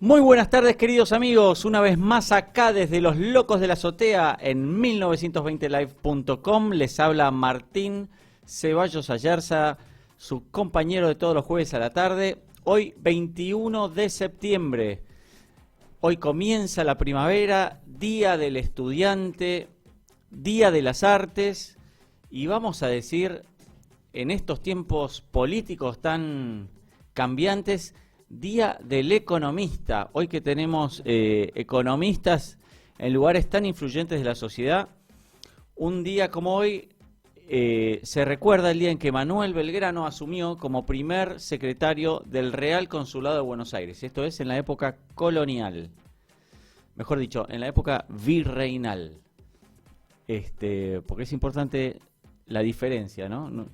Muy buenas tardes, queridos amigos, una vez más acá desde Los Locos de la Azotea en 1920live.com. Les habla Martín Ceballos Ayerza, su compañero de todos los jueves a la tarde. Hoy 21 de septiembre, hoy comienza la primavera, Día del Estudiante, Día de las Artes, y vamos a decir, en estos tiempos políticos tan cambiantes, Día del Economista. Hoy que tenemos economistas en lugares tan influyentes de la sociedad, un día como hoy se recuerda el día en que Manuel Belgrano asumió como primer secretario del Real Consulado de Buenos Aires. Esto es en la época colonial, mejor dicho, en la época virreinal. Porque es importante la diferencia, ¿no?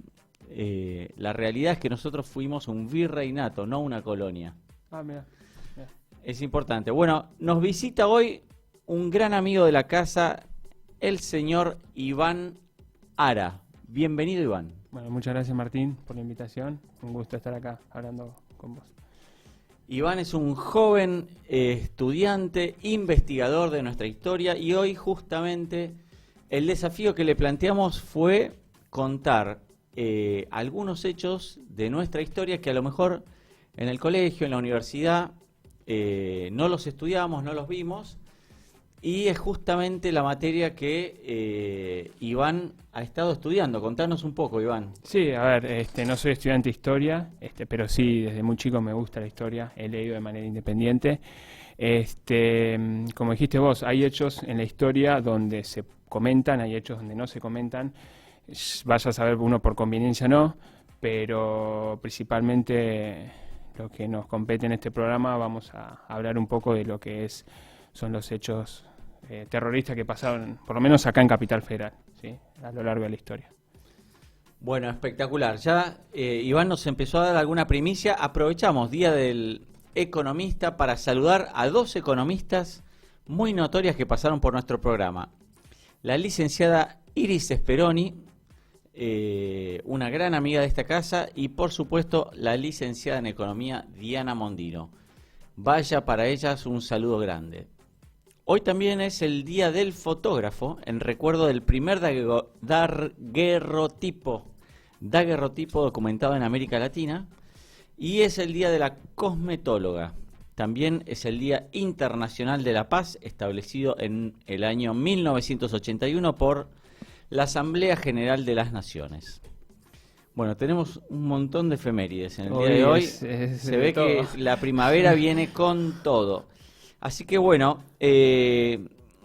La realidad es que nosotros fuimos un virreinato, no una colonia. Mira. Es importante. Bueno, nos visita hoy un gran amigo de la casa, el señor Iván Ara. Bienvenido, Iván. Bueno, muchas gracias, Martín, por la invitación. Un gusto estar acá hablando con vos. Iván es un joven estudiante, investigador de nuestra historia, y hoy justamente el desafío que le planteamos fue contar algunos hechos de nuestra historia que a lo mejor en el colegio, en la universidad, no los estudiamos, no los vimos, y es justamente la materia que Iván ha estado estudiando. Contanos un poco, Iván. Sí, a ver, no soy estudiante de historia, pero sí, desde muy chico me gusta la historia, he leído de manera independiente. Como dijiste vos, hay hechos en la historia donde se comentan, hay hechos donde no se comentan. Vaya a saber uno por conveniencia no, pero principalmente lo que nos compete en este programa, vamos a hablar un poco de lo que son los hechos terroristas que pasaron, por lo menos acá en Capital Federal, ¿sí? A lo largo de la historia. Bueno, espectacular. Ya Iván nos empezó a dar alguna primicia. Aprovechamos Día del Economista para saludar a dos economistas muy notorias que pasaron por nuestro programa. La licenciada Iris Speroni, una gran amiga de esta casa, y por supuesto la licenciada en Economía Diana Mondino. Vaya para ellas un saludo grande. Hoy también es el Día del Fotógrafo, en recuerdo del primer daguerrotipo documentado en América Latina, y es el Día de la Cosmetóloga. También es el Día Internacional de la Paz, establecido en el año 1981 por la Asamblea General de las Naciones. Bueno, tenemos un montón de efemérides en el día de hoy. Se ve que la primavera viene con todo. Así que bueno,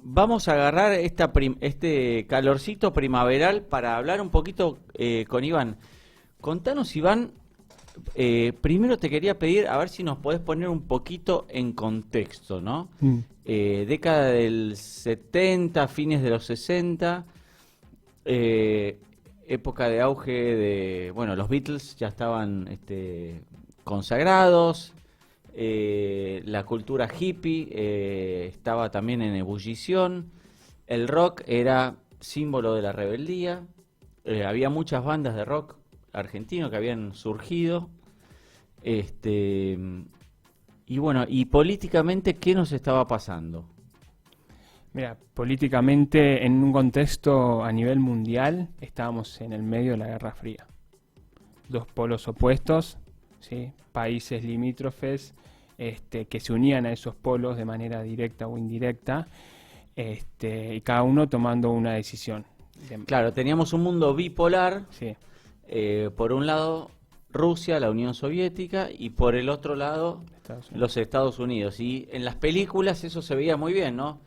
vamos a agarrar este calorcito primaveral para hablar un poquito con Iván. Contanos, Iván, primero te quería pedir, a ver si nos podés poner un poquito en contexto, ¿no? Década del 70, fines de los 60... época de auge de, bueno, los Beatles ya estaban consagrados, la cultura hippie estaba también en ebullición, el rock era símbolo de la rebeldía, había muchas bandas de rock argentino que habían surgido, y bueno, y políticamente, ¿qué nos estaba pasando? Mira, políticamente, en un contexto a nivel mundial, estábamos en el medio de la Guerra Fría. Dos polos opuestos, ¿sí? Países limítrofes que se unían a esos polos de manera directa o indirecta, y cada uno tomando una decisión. Claro, teníamos un mundo bipolar, sí. Por un lado Rusia, la Unión Soviética, y por el otro lado los Estados Unidos. Y en las películas eso se veía muy bien, ¿no?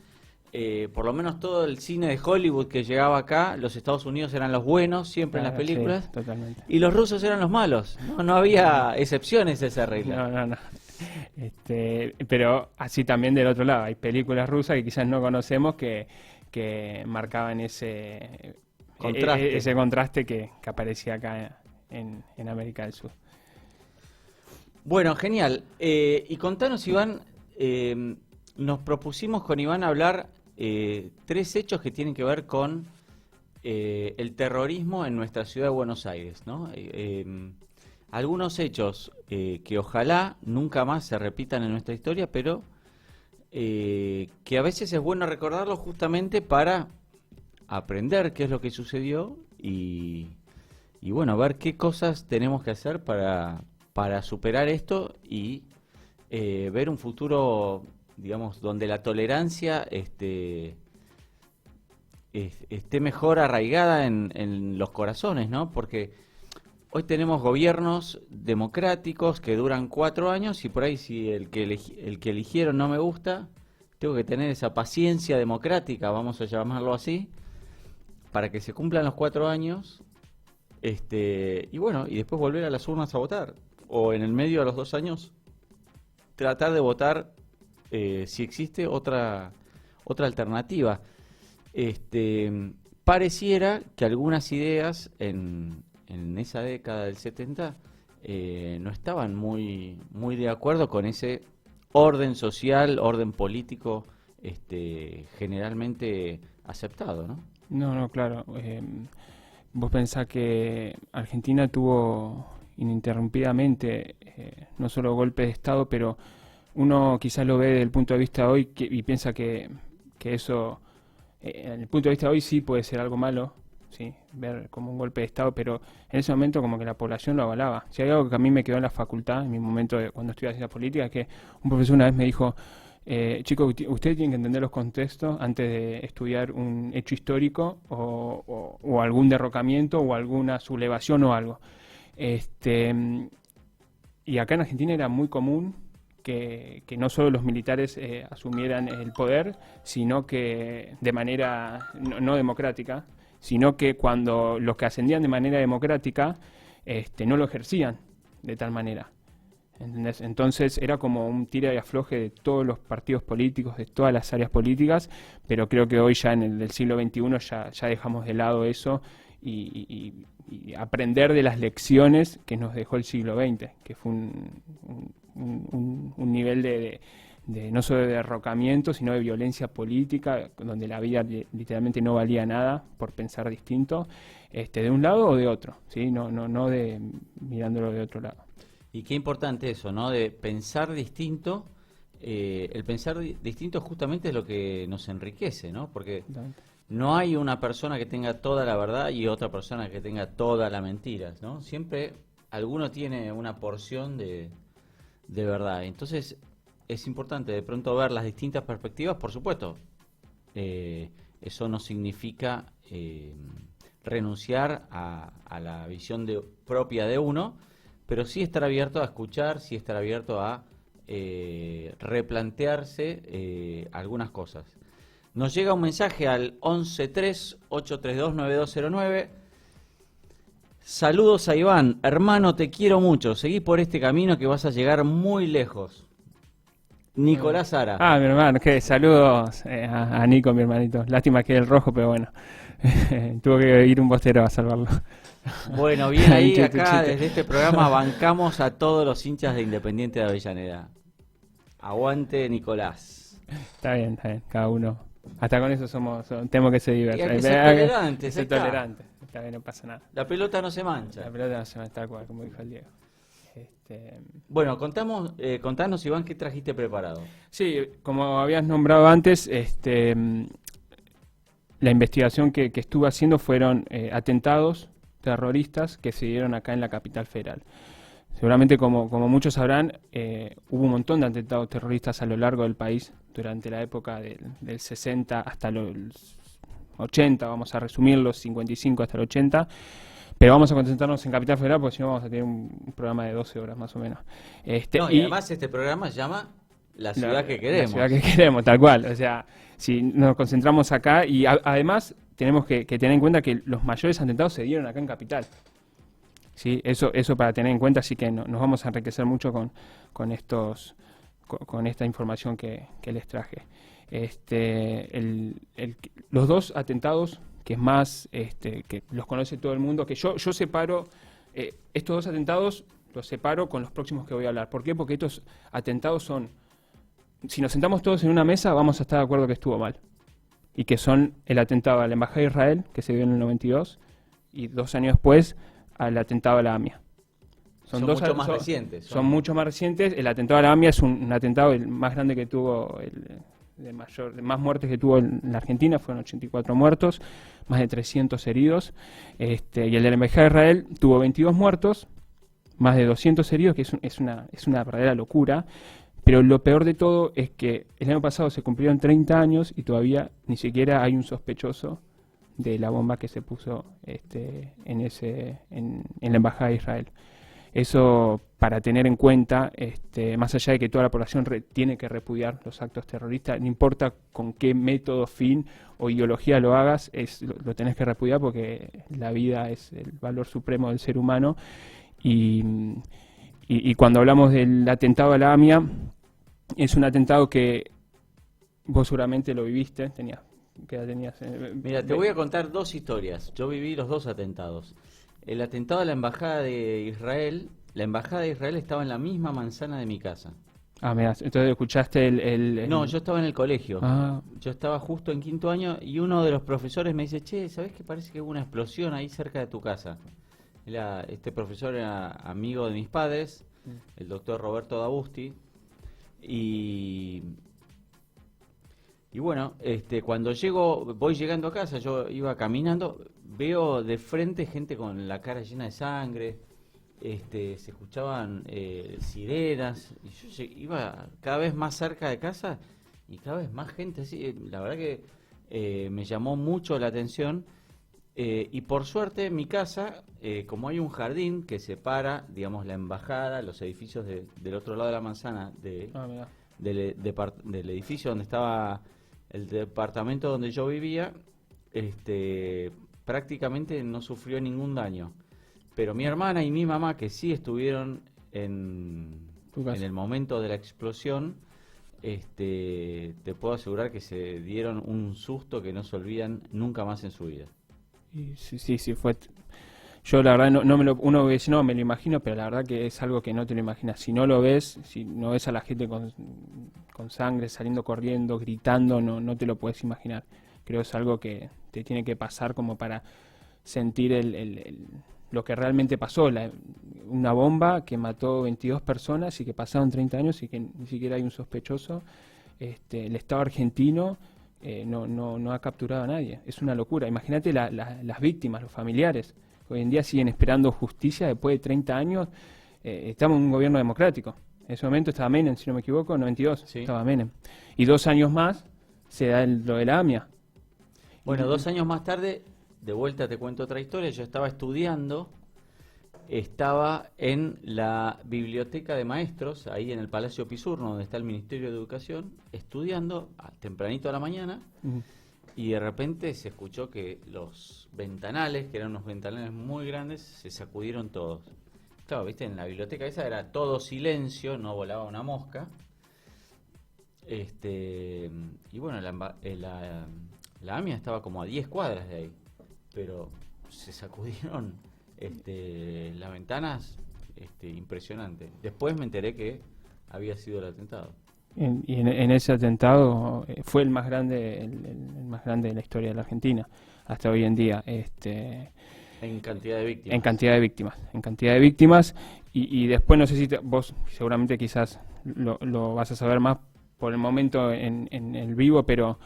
Por lo menos todo el cine de Hollywood que llegaba acá, los Estados Unidos eran los buenos siempre en las películas, sí, totalmente. Y los rusos eran los malos. No había excepciones a esa regla. No. Pero así también del otro lado, hay películas rusas que quizás no conocemos que marcaban ese contraste que aparecía acá en América del Sur. Bueno, genial. Y contanos, Iván, nos propusimos con Iván hablar tres hechos que tienen que ver con el terrorismo en nuestra ciudad de Buenos Aires, ¿no? algunos hechos que ojalá nunca más se repitan en nuestra historia, pero que a veces es bueno recordarlo justamente para aprender qué es lo que sucedió y bueno, ver qué cosas tenemos que hacer para superar esto y ver un futuro, digamos, donde la tolerancia esté mejor arraigada en los corazones, ¿no? Porque hoy tenemos gobiernos democráticos que duran 4 años y por ahí si el que eligieron no me gusta, tengo que tener esa paciencia democrática, vamos a llamarlo así, para que se cumplan los 4 años, y bueno, y después volver a las urnas a votar. O en el medio de los 2 años, tratar de votar si existe otra alternativa. Pareciera que algunas ideas en esa década del 70 no estaban muy de acuerdo con ese orden social, orden político generalmente aceptado, ¿no? No, claro. Vos pensás que Argentina tuvo ininterrumpidamente no solo golpe de Estado, pero uno quizás lo ve desde el punto de vista hoy y piensa que eso, en el punto de vista de hoy sí puede ser algo malo, sí, ver como un golpe de Estado, pero en ese momento como que la población lo avalaba. Si hay algo que a mí me quedó en la facultad, en mi momento cuando estudiaba ciencia política, es que un profesor una vez me dijo, chicos, ustedes tienen que entender los contextos antes de estudiar un hecho histórico o algún derrocamiento o alguna sublevación o algo. Y acá en Argentina era muy común que no solo los militares asumieran el poder, sino que de manera no democrática, sino que cuando los que ascendían de manera democrática no lo ejercían de tal manera. ¿Entendés? Entonces era como un tira y afloje de todos los partidos políticos, de todas las áreas políticas, pero creo que hoy ya en el siglo XXI ya dejamos de lado eso y aprender de las lecciones que nos dejó el siglo XX, que fue un nivel de no solo de derrocamiento, sino de violencia política, donde la vida literalmente no valía nada por pensar distinto, de un lado o de otro, ¿sí? No de mirándolo de otro lado. Y qué importante eso, ¿no? De pensar distinto. El pensar distinto justamente es lo que nos enriquece, ¿no? Porque no hay una persona que tenga toda la verdad y otra persona que tenga toda la mentira, ¿no? Siempre alguno tiene una porción de verdad. Entonces es importante de pronto ver las distintas perspectivas, por supuesto. Eso no significa renunciar a la visión propia de uno, pero sí estar abierto a escuchar, sí estar abierto a replantearse algunas cosas. Nos llega un mensaje al 1138329209. Saludos a Iván, hermano, te quiero mucho. Seguí por este camino que vas a llegar muy lejos. Nicolás Ara. Mi hermano, saludos a Nico, mi hermanito. Lástima que es el rojo, pero bueno, tuvo que ir un bostero a salvarlo. Bueno, bien ahí, acá desde este programa bancamos a todos los hinchas de Independiente de Avellaneda. Aguante, Nicolás. Está bien, cada uno. Hasta con eso tenemos que ser diversos. Ser tolerantes. Está bien, no pasa nada. La pelota no se mancha. La pelota no se mancha, tal cual, como dijo el Diego. Bueno, contanos, Iván, ¿qué trajiste preparado? Sí, como habías nombrado antes, la investigación que estuve haciendo fueron atentados terroristas que se dieron acá en la capital federal. Seguramente, como muchos sabrán, hubo un montón de atentados terroristas a lo largo del país durante la época del 60 hasta los 80, vamos a resumir, los 55 hasta el 80, pero vamos a concentrarnos en Capital Federal porque si no vamos a tener un programa de 12 horas más o menos. Y además este programa se llama La Ciudad que Queremos. La Ciudad que Queremos, tal cual. O sea, si nos concentramos acá y además tenemos que tener en cuenta que los mayores atentados se dieron acá en Capital. Sí, eso para tener en cuenta, así que nos vamos a enriquecer mucho con esta información que les traje. Los dos atentados que es más, que los conoce todo el mundo, que yo separo estos dos atentados, los separo con los próximos que voy a hablar. ¿Por qué? Porque estos atentados son, si nos sentamos todos en una mesa, vamos a estar de acuerdo que estuvo mal. Y que son el atentado a la Embajada de Israel, que se dio en el 92, y 2 años después, al atentado a la AMIA. Son mucho más recientes. Son mucho más recientes. El atentado a la AMIA es un atentado el más grande que tuvo, de más muertes que tuvo en la Argentina, fueron 84 muertos, más de 300 heridos. Y el de la Embajada de Israel tuvo 22 muertos, más de 200 heridos, que es una verdadera locura. Pero lo peor de todo es que el año pasado se cumplieron 30 años y todavía ni siquiera hay un sospechoso de la bomba que se puso en la Embajada de Israel. Eso para tener en cuenta, más allá de que toda la población tiene que repudiar los actos terroristas, no importa con qué método, fin o ideología lo hagas, lo tenés que repudiar porque la vida es el valor supremo del ser humano. Y cuando hablamos del atentado a la AMIA, es un atentado que vos seguramente lo viviste, ¿qué edad tenías? Mira, te voy a contar dos historias. Yo viví los dos atentados. El atentado a la Embajada de Israel, la Embajada de Israel estaba en la misma manzana de mi casa. Ah, mira, entonces escuchaste No, yo estaba en el colegio. Ah. Yo estaba justo en quinto año y uno de los profesores me dice, che, ¿sabés que parece que hubo una explosión ahí cerca de tu casa? Este profesor era amigo de mis padres, el doctor Roberto D'Abusti, y bueno, cuando voy llegando a casa, yo iba caminando, veo de frente gente con la cara llena de sangre, se escuchaban sirenas, y yo iba cada vez más cerca de casa y cada vez más gente así. La verdad que me llamó mucho la atención. Y por suerte en mi casa, como hay un jardín que separa, digamos, la embajada, los edificios del otro lado de la manzana, del edificio donde estaba el departamento donde yo vivía, prácticamente no sufrió ningún daño. Pero mi hermana y mi mamá, que sí estuvieron en el momento de la explosión, te puedo asegurar que se dieron un susto que no se olvidan nunca más en su vida. Sí, fue. Yo la verdad uno dice, no, me lo imagino, pero la verdad que es algo que no te lo imaginas. Si no lo ves, si no ves a la gente con sangre saliendo corriendo, gritando, no te lo puedes imaginar. Creo que es algo que te tiene que pasar como para sentir lo que realmente pasó. Una bomba que mató 22 personas y que pasaron 30 años y que ni siquiera hay un sospechoso. El Estado argentino no ha capturado a nadie. Es una locura. Imagínate las víctimas, los familiares. Hoy en día siguen esperando justicia después de 30 años. Estamos en un gobierno democrático. En ese momento estaba Menem, si no me equivoco, 92, sí. Estaba Menem. Y 2 años más se da lo de la AMIA. Bueno, 2 años más tarde, de vuelta te cuento otra historia. Yo estaba estudiando, estaba en la biblioteca de maestros, ahí en el Palacio Pisurno, donde está el Ministerio de Educación, estudiando tempranito a la mañana. Y de repente se escuchó que los ventanales, que eran unos ventanales muy grandes, se sacudieron todos. Claro, viste, en la biblioteca esa era todo silencio, no volaba una mosca. Y bueno, la AMIA estaba como a 10 cuadras de ahí, pero se sacudieron las ventanas, impresionante. Después me enteré que había sido el atentado. Y en ese atentado fue el más grande, el más grande de la historia de la Argentina hasta hoy en día. En cantidad de víctimas. En cantidad de víctimas. Y después no sé si vos seguramente quizás lo vas a saber más por el momento en el vivo, pero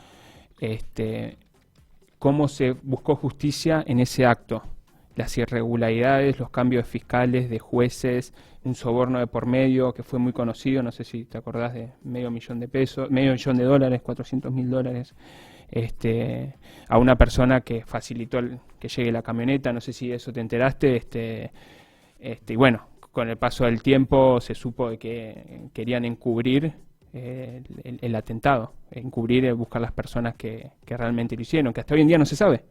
cómo se buscó justicia en ese acto. Las irregularidades, los cambios fiscales de jueces, un soborno de por medio que fue muy conocido, no sé si te acordás de $500,000, $500,000, $400,000, a una persona que facilitó que llegue la camioneta, no sé si de eso te enteraste, y bueno, con el paso del tiempo se supo de que querían encubrir el atentado, buscar las personas que realmente lo hicieron, que hasta hoy en día no se sabe.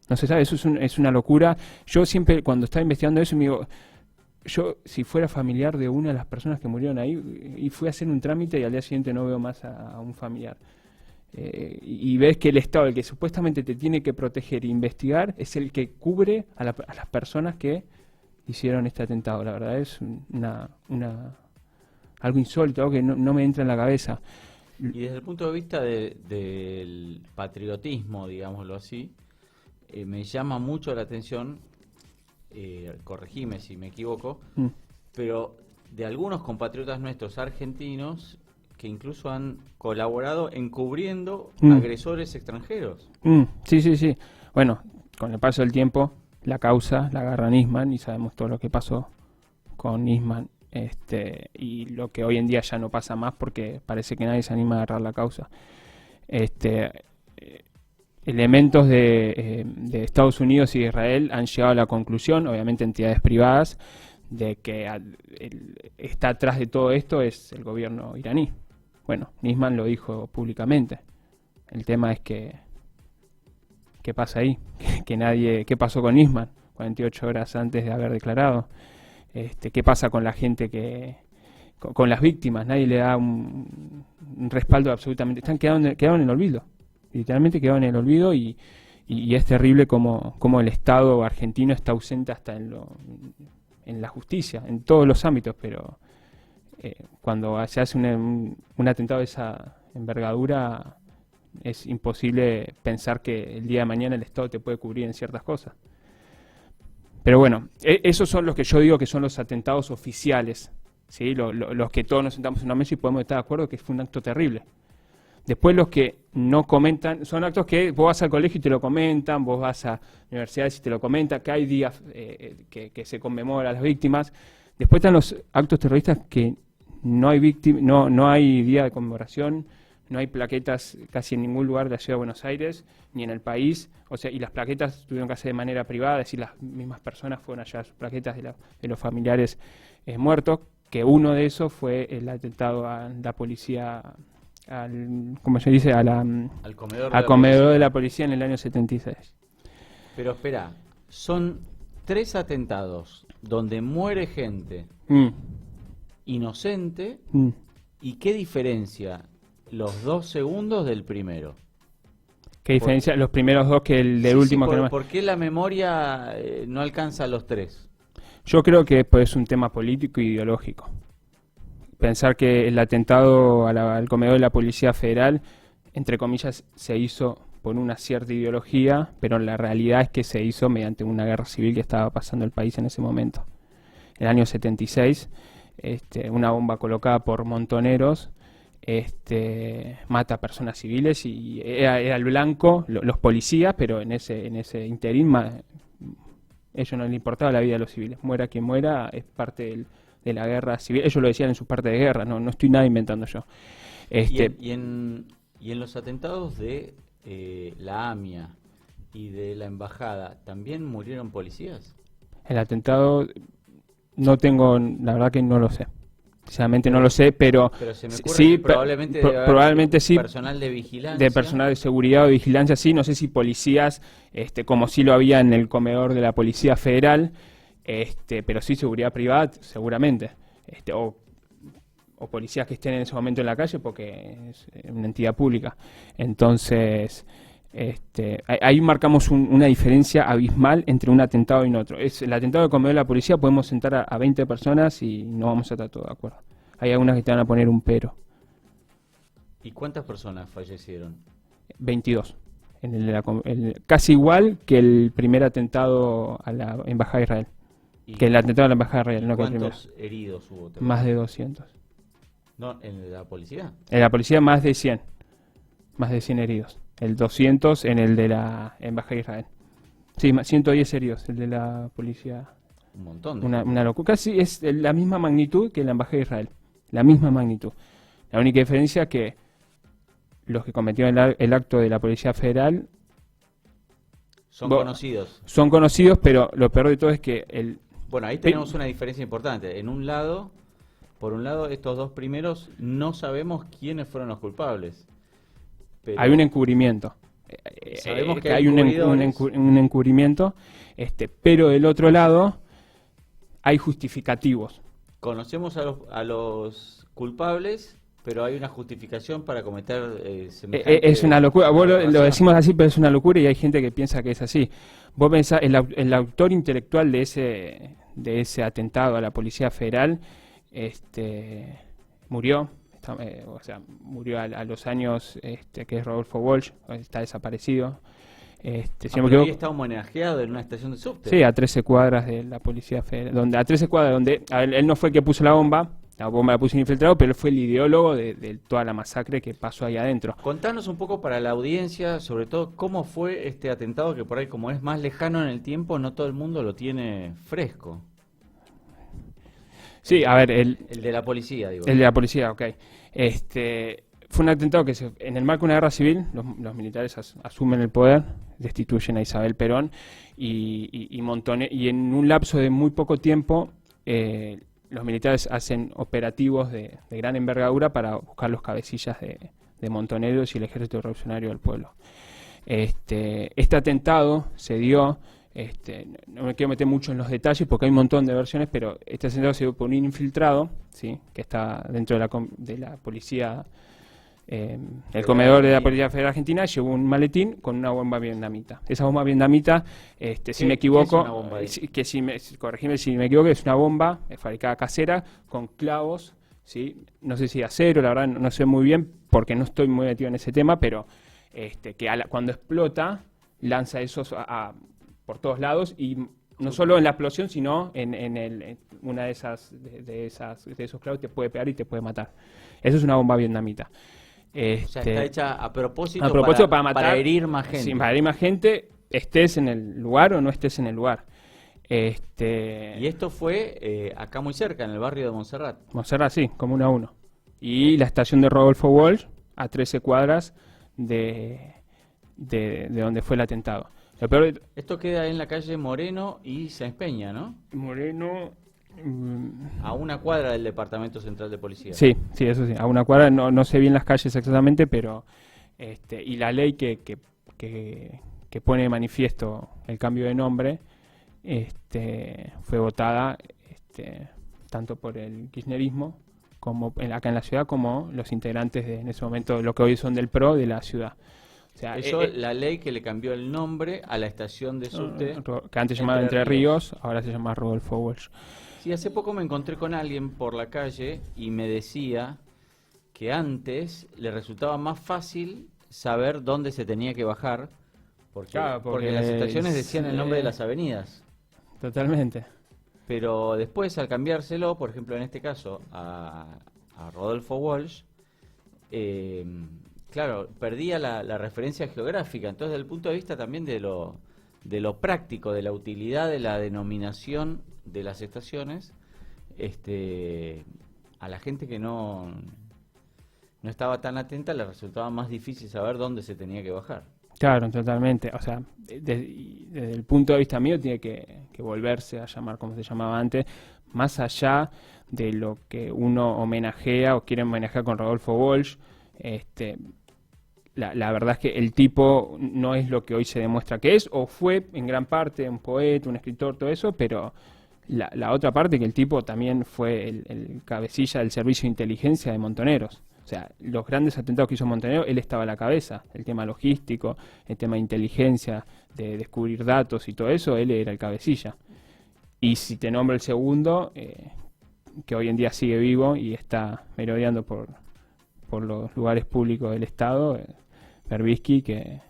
No se sabe, eso es una locura. Yo siempre, cuando estaba investigando eso, me digo, yo si fuera familiar de una de las personas que murieron ahí, y fui a hacer un trámite y al día siguiente no veo más a un familiar. Y ves que el Estado, el que supuestamente te tiene que proteger e investigar, es el que cubre a las personas que hicieron este atentado. La verdad es algo insólito, algo que no me entra en la cabeza. Y desde el punto de vista del patriotismo, digámoslo así, me llama mucho la atención corregime si me equivoco, pero de algunos compatriotas nuestros argentinos que incluso han colaborado encubriendo agresores extranjeros. Sí. Bueno, con el paso del tiempo, la causa la agarra Nisman y sabemos todo lo que pasó con Nisman. Y lo que hoy en día ya no pasa más porque parece que nadie se anima a agarrar la causa. Elementos de Estados Unidos y de Israel han llegado a la conclusión, obviamente entidades privadas, de que está atrás de todo esto es el gobierno iraní. Bueno, Nisman lo dijo públicamente. El tema es que ¿qué pasa ahí? ¿Qué pasó con Nisman 48 horas antes de haber declarado? ¿Qué pasa con la gente con las víctimas? Nadie le da un respaldo absolutamente. Quedaron en el olvido. Literalmente quedaron en el olvido y es terrible como el Estado argentino está ausente hasta en la justicia, en todos los ámbitos, pero cuando se hace un atentado de esa envergadura es imposible pensar que el día de mañana el Estado te puede cubrir en ciertas cosas. Pero bueno, esos son los que yo digo que son los atentados oficiales, ¿sí? Los que todos nos sentamos en una mesa y podemos estar de acuerdo que fue un acto terrible. Después los que no comentan, son actos que vos vas al colegio y te lo comentan, vos vas a universidades y te lo comentan, que hay días que se conmemora a las víctimas. Después están los actos terroristas que no hay día de conmemoración, no hay plaquetas casi en ningún lugar de la ciudad de Buenos Aires, ni en el país, y las plaquetas tuvieron que hacer de manera privada, es decir, las mismas personas fueron allá sus plaquetas de los familiares muertos, que uno de esos fue el atentado a la policía, ¿cómo se dice? Al comedor de la policía en el año 76. Pero espera, son 3 atentados donde muere gente inocente, ¿y qué diferencia los 2 segundos del primero? ¿Qué diferencia los primeros 2 que el del último? ¿Por qué la memoria no alcanza a los 3? Yo creo que pues, es un tema político e ideológico. Pensar que el atentado al comedor de la Policía Federal, entre comillas, se hizo por una cierta ideología, pero la realidad es que se hizo mediante una guerra civil que estaba pasando el país en ese momento. En el año 76, una bomba colocada por montoneros mata a personas civiles y era el blanco, los policías, pero en ese interín ellos no les importaba la vida de los civiles. Muera quien muera, es parte de la guerra civil. Ellos lo decían en su parte de guerra, no estoy nada inventando yo. ¿Y en los atentados de la AMIA y de la embajada, también murieron policías? El atentado, no tengo, la verdad que no lo sé. Sinceramente no lo sé, pero se me ocurre sí, que probablemente, probablemente sí. Personal de vigilancia. De personal de seguridad o vigilancia, sí. No sé si policías, como sí lo había en el comedor de la Policía Federal, pero sí seguridad privada, seguramente. O policías que estén en ese momento en la calle porque es una entidad pública. Entonces, ahí marcamos una diferencia abismal entre un atentado y otro. El atentado del comedor de la policía podemos sentar a 20 personas y no vamos a estar todos de acuerdo. Hay algunas que te van a poner un pero. ¿Y cuántas personas fallecieron? 22. Casi igual que el primer atentado a la Embajada de Israel. Que el atentado a la Embajada de Israel, no que el primero. ¿Cuántos heridos hubo? Más de 200. ¿No, en la policía? En la policía más de 100. Más de 100 heridos. El 200 en el de la Embajada de Israel. Sí, 110 heridos, el de la policía. Un montón. Una locura. Casi es la misma magnitud que la Embajada de Israel. La misma magnitud. La única diferencia es que los que cometieron el acto de la Policía Federal son conocidos. Son conocidos, pero lo peor de todo es que Bueno, ahí tenemos una diferencia importante. Por un lado, estos 2 primeros no sabemos quiénes fueron los culpables. Pero hay un encubrimiento. Sabemos que hay un encubrimiento, pero del otro lado hay justificativos. Conocemos a los culpables, pero hay una justificación para cometer semejante... Es una locura. Vos lo decimos así, pero es una locura y hay gente que piensa que es así. Vos pensás, el autor intelectual de ese atentado a la Policía Federal murió. Murió a los años, que es Rodolfo Walsh, está desaparecido. Si no me pero equivoco, ahí está homenajeado en una estación de subte. sí, a 13 cuadras de la Policía Federal. A 13 cuadras donde a ver, él no fue el que puso la bomba la puso un infiltrado, pero él fue el ideólogo de toda la masacre que pasó ahí adentro. Contanos un poco para la audiencia, sobre todo, cómo fue este atentado, que por ahí, como es más lejano en el tiempo, no todo el mundo lo tiene fresco. Sí, a ver, El de la policía, digo. el de la policía, ok. Fue un atentado que en el marco de una guerra civil, los militares asumen el poder, destituyen a Isabel Perón y en un lapso de muy poco tiempo los militares hacen operativos de gran envergadura para buscar los cabecillas de Montoneros y el Ejército Revolucionario del Pueblo. Este atentado se dio, no me quiero meter mucho en los detalles porque hay un montón de versiones, pero este atentado se dio por un infiltrado, ¿sí?, que está dentro de la policía, el comedor de la Policía Federal Argentina, llevó un maletín con una bomba vietnamita. Esa bomba vietnamita, si me equivoco, corregime si me equivoco, es una bomba fabricada casera con clavos, ¿sí? No sé si acero, la verdad no sé muy bien porque no estoy muy metido en ese tema, pero cuando explota lanza esos por todos lados y no solo en la explosión, sino en una de esos clavos te puede pegar y te puede matar. Eso es una bomba vietnamita. O sea, está hecha a propósito para matar, para herir más gente. Sí, para herir más gente, estés en el lugar o no estés en el lugar. Y esto fue acá muy cerca, en el barrio de Montserrat. Montserrat, sí, Comuna 1. Y la estación de Rodolfo Walsh, a 13 cuadras de donde fue el atentado. Lo peor, esto queda en la calle Moreno y Sáenz Peña, ¿no? Moreno... A una cuadra del Departamento Central de Policía. Sí, eso sí, a una cuadra, no sé bien las calles exactamente, pero y la ley que pone de manifiesto el cambio de nombre fue votada tanto por el kirchnerismo como acá en la ciudad, como los integrantes en ese momento, lo que hoy son del PRO de la ciudad. O sea, la ley que le cambió el nombre a la estación de subte, que antes se llamaba Entre Ríos, ahora se llama Rodolfo Walsh. Sí, hace poco me encontré con alguien por la calle y me decía que antes le resultaba más fácil saber dónde se tenía que bajar, porque las estaciones decían el nombre de las avenidas. Totalmente. Pero después, al cambiárselo, por ejemplo, en este caso, a Rodolfo Walsh, claro, perdía la referencia geográfica. Entonces, desde el punto de vista también de lo práctico, de la utilidad de la denominación de las estaciones, a la gente que no estaba tan atenta le resultaba más difícil saber dónde se tenía que bajar. Claro, totalmente. O sea, desde el punto de vista mío tiene que volverse a llamar como se llamaba antes, más allá de lo que uno homenajea o quiere homenajear con Rodolfo Walsh. La verdad es que el tipo no es lo que hoy se demuestra que es, o fue en gran parte un poeta, un escritor, todo eso, pero la otra parte, que el tipo también fue el cabecilla del servicio de inteligencia de Montoneros. O sea, los grandes atentados que hizo Montonero, él estaba a la cabeza. El tema logístico, el tema de inteligencia, de descubrir datos y todo eso, él era el cabecilla. Y si te nombro el segundo, que hoy en día sigue vivo y está merodeando por los lugares públicos del Estado, Berbisky, que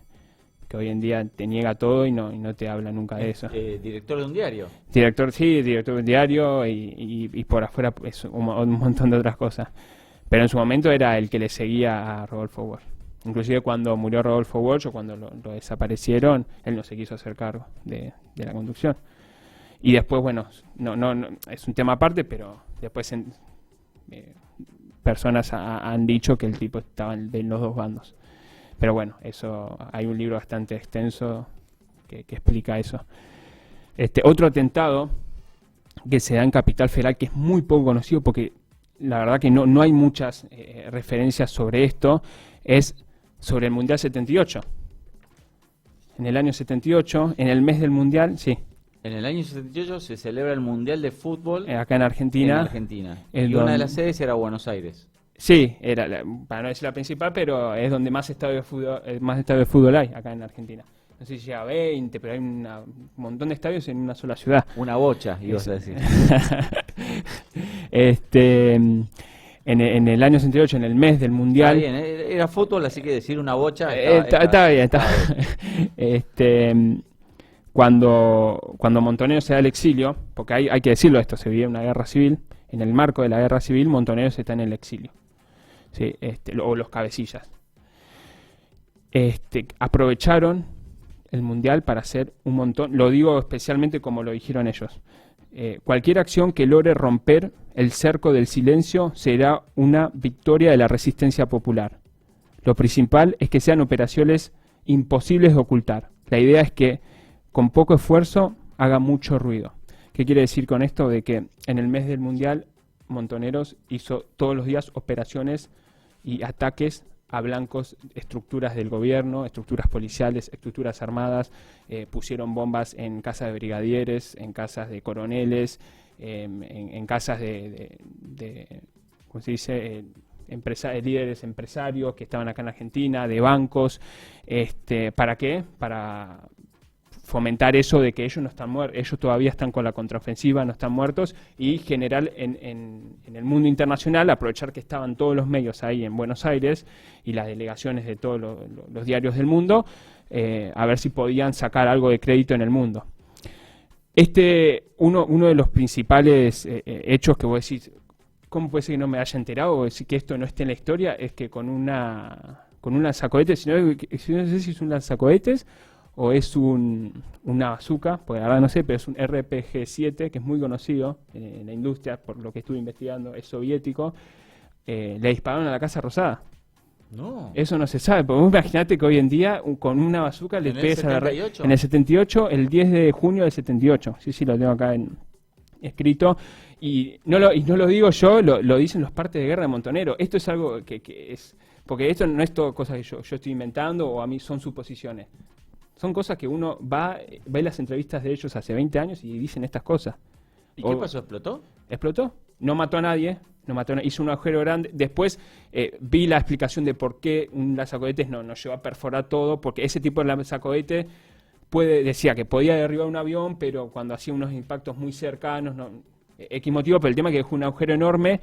hoy en día te niega todo y no te habla nunca de eso. ¿Director de un diario? Director de un diario y por afuera es un montón de otras cosas. Pero en su momento era el que le seguía a Rodolfo Walsh. Inclusive cuando murió Rodolfo Walsh o cuando lo desaparecieron, él no se quiso hacer cargo de la conducción. Y después, bueno, no es un tema aparte, pero después personas han dicho que el tipo estaba de los dos bandos. Pero bueno, eso hay un libro bastante extenso que explica eso. Otro atentado que se da en Capital Federal, que es muy poco conocido porque la verdad que no hay muchas referencias sobre esto, es sobre el Mundial 78. En el año 78, en el mes del Mundial, sí. En el año 78 se celebra el Mundial de Fútbol acá en Argentina. Y una de las sedes era Buenos Aires. Sí, era para no decir la principal, pero es donde más estadios de fútbol hay acá en Argentina. No sé si llega a 20, pero hay un montón de estadios en una sola ciudad. Una bocha, ibas a decir. en el año 68, en el mes del Mundial. Está bien, era fútbol, así que decir una bocha Está bien, está bien. Cuando Montoneros se da el exilio, porque hay que decirlo esto, se vivía una guerra civil, en el marco de la guerra civil Montoneros está en el exilio, ¿sí? O los cabecillas. Aprovecharon el Mundial para hacer un montón, lo digo especialmente como lo dijeron ellos, cualquier acción que logre romper el cerco del silencio será una victoria de la resistencia popular. Lo principal es que sean operaciones imposibles de ocultar. La idea es que con poco esfuerzo haga mucho ruido. ¿Qué quiere decir con esto? De que en el mes del Mundial Montoneros hizo todos los días operaciones y ataques a blancos, estructuras del gobierno, estructuras policiales, estructuras armadas, pusieron bombas en casas de brigadieres, en casas de coroneles, en casas de ¿cómo se dice? Líderes empresarios que estaban acá en Argentina, de bancos. ¿Para qué? Para fomentar eso de que ellos no están muertos, ellos todavía están con la contraofensiva, no están muertos, y generar en el mundo internacional, aprovechar que estaban todos los medios ahí en Buenos Aires y las delegaciones de todos los diarios del mundo, a ver si podían sacar algo de crédito en el mundo. Uno de los principales hechos que vos decís, ¿cómo puede ser que no me haya enterado o decir que esto no esté en la historia? Es que con un lanzacohetes, si no sé si es un lanzacohetes o es una bazooka, porque ahora no sé, pero es un RPG-7 que es muy conocido en la industria, por lo que estuve investigando, es soviético. Le dispararon a la Casa Rosada. No. Eso no se sabe, porque vos imaginate que hoy en día con una bazooka le pegues a la... En el 78, el 10 de junio del 78, sí, lo tengo acá escrito, y no lo digo yo, lo dicen los partes de guerra de Montonero. Esto es algo que es... Porque esto no es todo cosas que yo estoy inventando o a mí son suposiciones. Son cosas que uno ve las entrevistas de ellos hace 20 años y dicen estas cosas. ¿Y qué pasó? ¿Explotó? ¿Explotó? No mató a nadie, hizo un agujero grande. Después vi la explicación de por qué un lanzacohetes no llevó a perforar todo, porque ese tipo de lanzacohetes decía que podía derribar un avión, pero cuando hacía unos impactos muy cercanos, X motivo, pero el tema es que dejó un agujero enorme.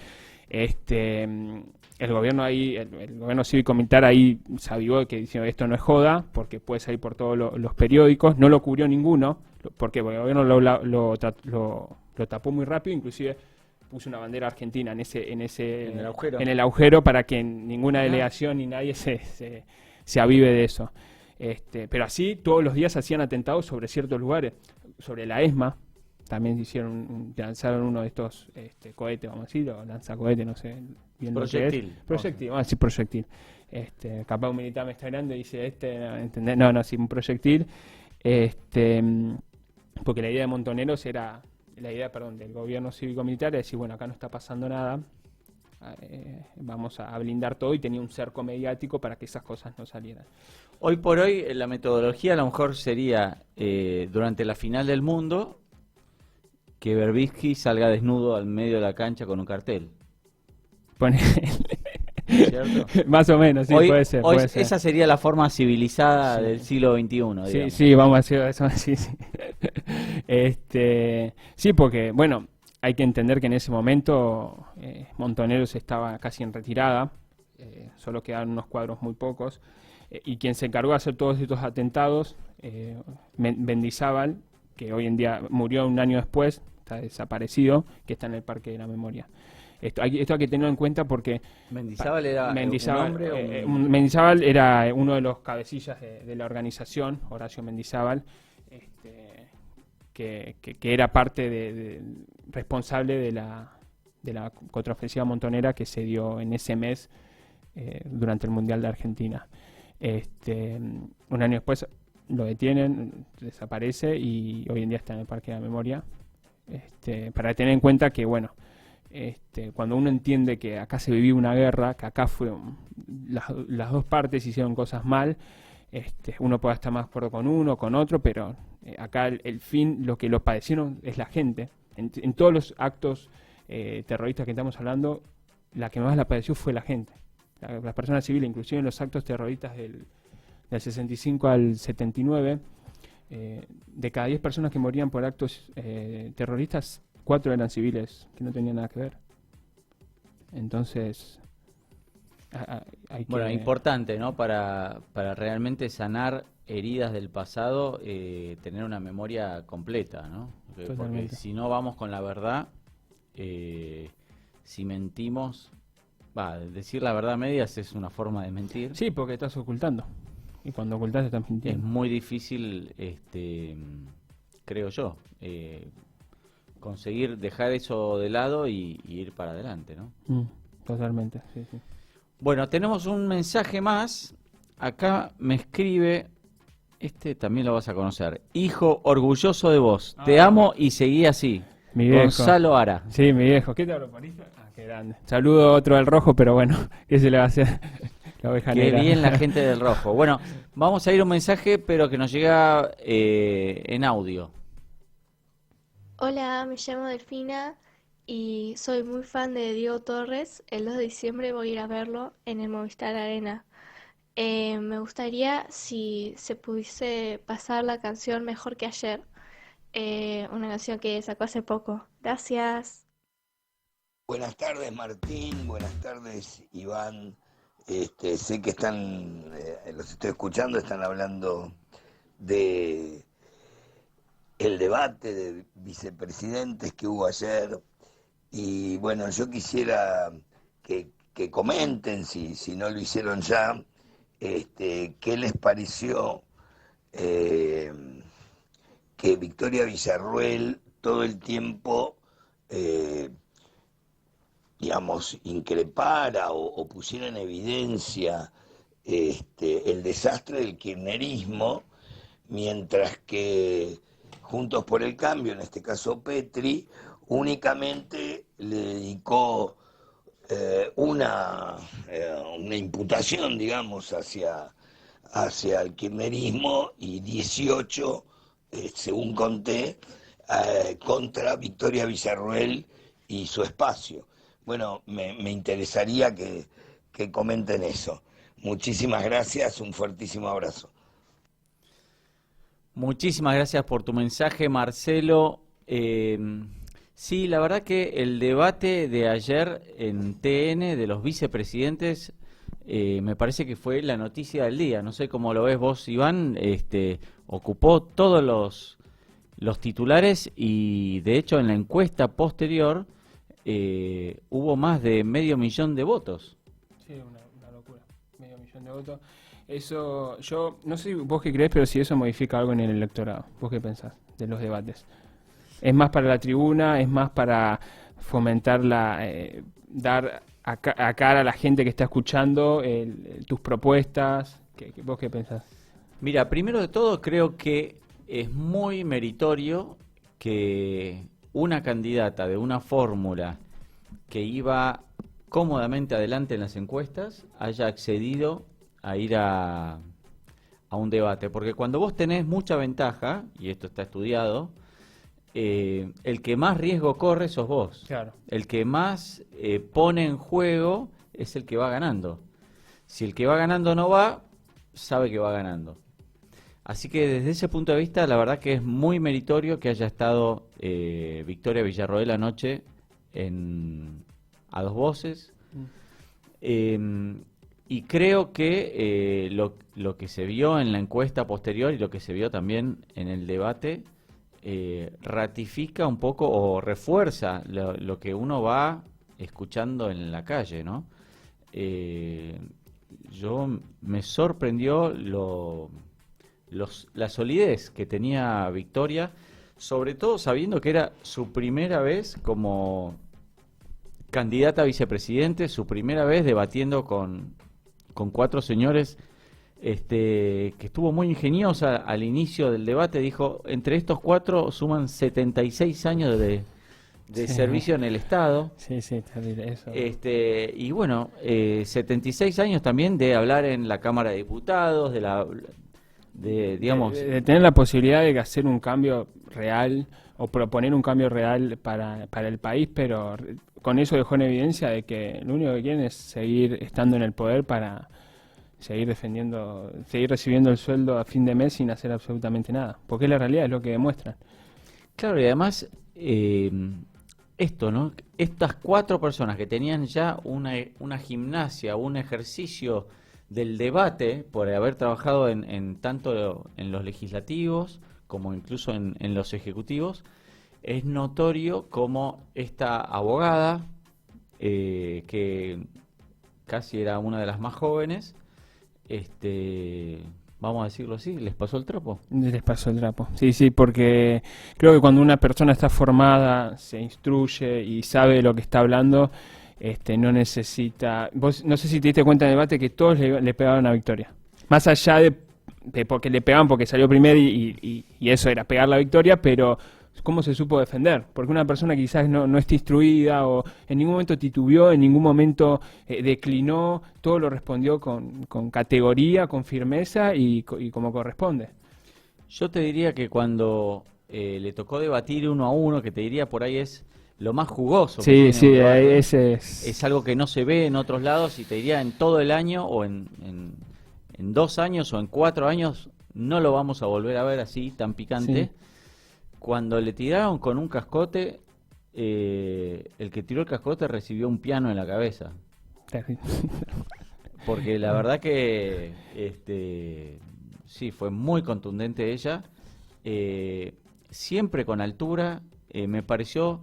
El gobierno el gobierno cívico-militar ahí se avivó que diciendo esto no es joda, porque puede salir por todos los periódicos, no lo cubrió ninguno, porque el gobierno lo tapó muy rápido, inclusive puso una bandera argentina en el agujero para que ninguna delegación ni nadie se avive de eso. Pero así todos los días hacían atentados sobre ciertos lugares, sobre la ESMA. También lanzaron uno de estos cohetes, vamos a decir, o lanzacohetes, no sé bien proyectil. Proyectil, vamos a decir proyectil. Capaz un militar me está grande y dice, ¿entendés? No, sí, un proyectil. Porque la idea de Montoneros del gobierno cívico-militar era decir, bueno, acá no está pasando nada, vamos a blindar todo, y tenía un cerco mediático para que esas cosas no salieran. Hoy por hoy, la metodología a lo mejor sería, durante la final del mundo, que Berbisky salga desnudo al medio de la cancha con un cartel. ¿Cierto? Más o menos, sí, hoy, puede ser. Esa sería la forma civilizada del siglo XXI, digamos. Sí, vamos a hacer eso, sí. Sí, porque, bueno, hay que entender que en ese momento Montoneros estaba casi en retirada, solo quedaban unos cuadros muy pocos, y quien se encargó de hacer todos estos atentados, Mendizábal, que hoy en día murió un año después, está desaparecido, que está en el Parque de la Memoria. Esto hay que tenerlo en cuenta porque... ¿Mendizábal era un hombre? Mendizábal era uno de los cabecillas de la organización, Horacio Mendizábal, que era parte responsable de la contraofensiva montonera que se dio en ese mes durante el Mundial de Argentina. Un año después lo detienen, desaparece y hoy en día está en el Parque de la Memoria. Para tener en cuenta que, bueno, cuando uno entiende que acá se vivió una guerra, que acá las dos partes hicieron cosas mal, uno puede estar más de acuerdo con uno, con otro, pero acá el fin, lo que lo padecieron es la gente. En todos los actos terroristas que estamos hablando, la que más la padeció fue la gente, las personas civiles, inclusive en los actos terroristas del 65 al 79, de cada 10 personas que morían por actos terroristas, 4 eran civiles, que no tenían nada que ver. Entonces, hay que... Bueno, importante, ¿no? Para realmente sanar heridas del pasado, tener una memoria completa, ¿no? Porque Totalmente. si no vamos con la verdad, si mentimos, decir la verdad a medias es una forma de mentir. Sí, porque estás ocultando. Y cuando ocultas estás Es mintiendo. muy difícil, creo yo, conseguir dejar eso de lado y ir para adelante, ¿no? Totalmente, sí, sí. Bueno, tenemos un mensaje más. Acá me escribe, también lo vas a conocer. Hijo orgulloso de vos, te amo y seguí así. Mi viejo. Gonzalo Ara. Sí, mi viejo. ¿Qué te hablo por Instagram? Qué grande. Saludo a otro del rojo, pero bueno, ¿qué se le va a hacer? La oveja Qué negra. bien la gente del rojo. Bueno, vamos a ir a un mensaje, pero que nos llega en audio. Hola, me llamo Delfina y soy muy fan de Diego Torres. El 2 de diciembre voy a ir a verlo en el Movistar Arena. Me gustaría si se pudiese pasar la canción Mejor que ayer, una canción que sacó hace poco. Gracias. Buenas tardes Martín, buenas tardes Iván. Sé que los estoy escuchando, están hablando de el debate de vicepresidentes que hubo ayer. Y bueno, yo quisiera que comenten, si no lo hicieron ya, qué les pareció que Victoria Villarruel todo el tiempo, digamos, increpara o pusiera en evidencia el desastre del kirchnerismo, mientras que Juntos por el Cambio, en este caso Petri, únicamente le dedicó una imputación, digamos, hacia el kirchnerismo y 18, según conté, contra Victoria Villarruel y su espacio. Bueno, me interesaría que comenten eso. Muchísimas gracias, un fuertísimo abrazo. Muchísimas gracias por tu mensaje, Marcelo. Sí, la verdad que el debate de ayer en TN de los vicepresidentes me parece que fue la noticia del día. No sé cómo lo ves vos, Iván. Ocupó todos los titulares y de hecho en la encuesta posterior hubo más de 500.000 de votos. Sí, una locura. 500.000 de votos. Eso, yo no sé vos qué crees, pero si eso modifica algo en el electorado. ¿Vos qué pensás de los debates? ¿Es más para la tribuna? ¿Es más para fomentar dar a cara a la gente que está escuchando tus propuestas? ¿Vos qué pensás? Mira, primero de todo creo que es muy meritorio que una candidata de una fórmula que iba cómodamente adelante en las encuestas haya accedido a ir a un debate, porque cuando vos tenés mucha ventaja, y esto está estudiado, el que más riesgo corre sos vos. Claro. El que más pone en juego es el que va ganando. Si el que va ganando no va, sabe que va ganando. Así que desde ese punto de vista, la verdad que es muy meritorio que haya estado Victoria Villarroel anoche a dos voces. Y creo que lo que se vio en la encuesta posterior y lo que se vio también en el debate ratifica un poco o refuerza lo que uno va escuchando en la calle, ¿no? Me sorprendió la solidez que tenía Victoria, sobre todo sabiendo que era su primera vez como candidata a vicepresidente, su primera vez debatiendo con cuatro señores, que estuvo muy ingeniosa al inicio del debate. Dijo, entre estos cuatro suman 76 años de Sí. servicio en el Estado. Sí, terrible eso. Y bueno, 76 años también de hablar en la Cámara de Diputados, digamos... de tener la posibilidad de hacer un cambio real o proponer un cambio real para el país, pero con eso dejó en evidencia de que lo único que quieren es seguir estando en el poder para seguir defendiendo, seguir recibiendo el sueldo a fin de mes sin hacer absolutamente nada, porque es la realidad, es lo que demuestran. Claro, y además esto, ¿no? Estas 4 personas que tenían ya una gimnasia, un ejercicio del debate, por haber trabajado en tanto en los legislativos como incluso en los ejecutivos, es notorio como esta abogada, que casi era una de las más jóvenes, vamos a decirlo así, les pasó el trapo. Les pasó el trapo. Sí, sí, porque creo que cuando una persona está formada, se instruye y sabe de lo que está hablando, no necesita... Vos no sé si te diste cuenta en el debate que todos le pegaban a Victoria. Más allá de porque le pegaban porque salió primero y eso era pegar la Victoria, pero cómo se supo defender. Porque una persona que quizás no esté instruida o en ningún momento titubeó, en ningún momento declinó, todo lo respondió con categoría, con firmeza y como corresponde. Yo te diría que cuando le tocó debatir 1 a 1, que te diría por ahí es lo más jugoso. Sí, que sí, tiene un debate. ese Es algo que no se ve en otros lados y te diría en todo el año o en 2 años o en 4 años no lo vamos a volver a ver así, tan picante. Sí. Cuando le tiraron con un cascote, el que tiró el cascote recibió un piano en la cabeza. Porque la verdad que sí, fue muy contundente ella. Siempre con altura, me pareció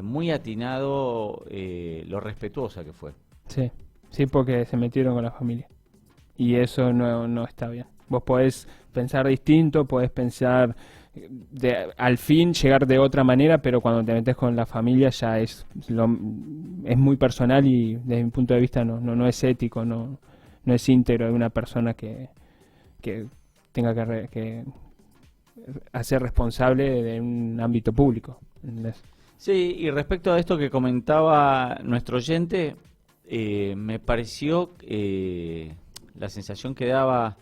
muy atinado lo respetuosa que fue. Sí, sí, porque se metieron con la familia. Y eso no está bien. Vos podés pensar distinto, podés pensar al fin llegar de otra manera, pero cuando te metes con la familia ya es muy personal y desde mi punto de vista no es ético, no es íntegro de una persona que tenga que hacer responsable de un ámbito público. ¿Entendés? Sí, y respecto a esto que comentaba nuestro oyente, me pareció la sensación que daba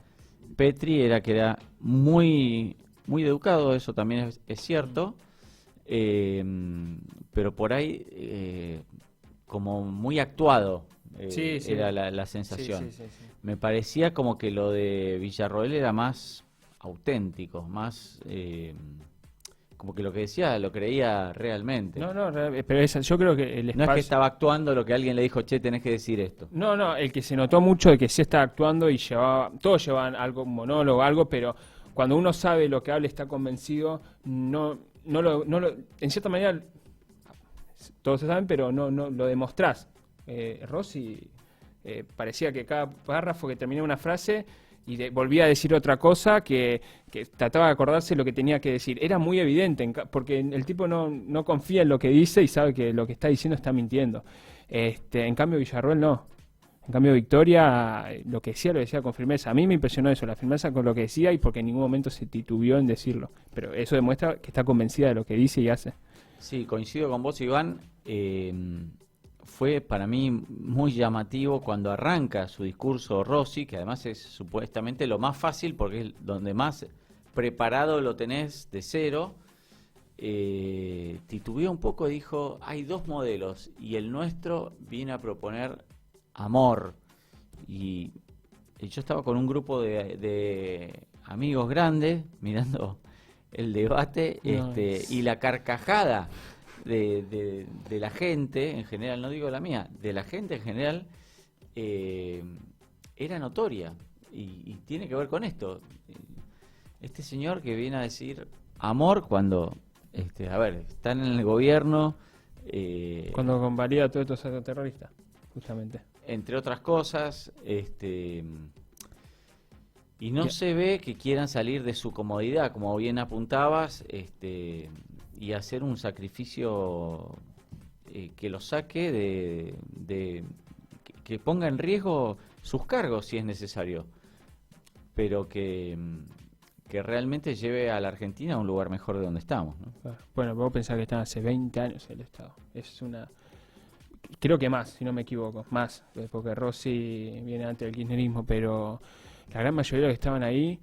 Petri era que era muy educado, eso también es cierto, pero por ahí como muy actuado Sí. era la sensación. Sí. Me parecía como que lo de Villarroel era más auténtico, más como que lo que decía lo creía realmente. Pero yo creo que el No espacio... es que estaba actuando lo que alguien le dijo, che, tenés que decir esto. No, el que se notó mucho de que sí estaba actuando y todos llevaban algo, un monólogo, algo, pero cuando uno sabe lo que habla y está convencido, en cierta manera, todos se saben, pero no lo demostrás. Rossi parecía que cada párrafo que terminaba una frase y volvía a decir otra cosa que trataba de acordarse lo que tenía que decir. Era muy evidente, porque el tipo no confía en lo que dice y sabe que lo que está diciendo está mintiendo. En cambio, Villarroel no. En cambio, Victoria lo que decía lo decía con firmeza. A mí me impresionó eso, la firmeza con lo que decía y porque en ningún momento se titubeó en decirlo. Pero eso demuestra que está convencida de lo que dice y hace. Sí, coincido con vos, Iván. Fue para mí muy llamativo cuando arranca su discurso Rossi, que además es supuestamente lo más fácil porque es donde más preparado lo tenés de cero. Titubeó un poco, dijo, hay 2 modelos y el nuestro viene a proponer amor. Y yo estaba con un grupo de amigos grandes mirando el debate y la carcajada de la gente en general, no digo la mía, de la gente en general era notoria y tiene que ver con esto. Este señor que viene a decir amor cuando están en el gobierno Cuando convalida a todos estos terroristas, justamente. entre otras cosas, y no se ve que quieran salir de su comodidad, como bien apuntabas, y hacer un sacrificio que lo saque que ponga en riesgo sus cargos si es necesario, pero que realmente lleve a la Argentina a un lugar mejor de donde estamos, ¿no? Bueno, vos pensás que están hace 20 años en el Estado. Creo que más, si no me equivoco, más, porque Rossi viene antes del kirchnerismo, pero la gran mayoría de los que estaban ahí,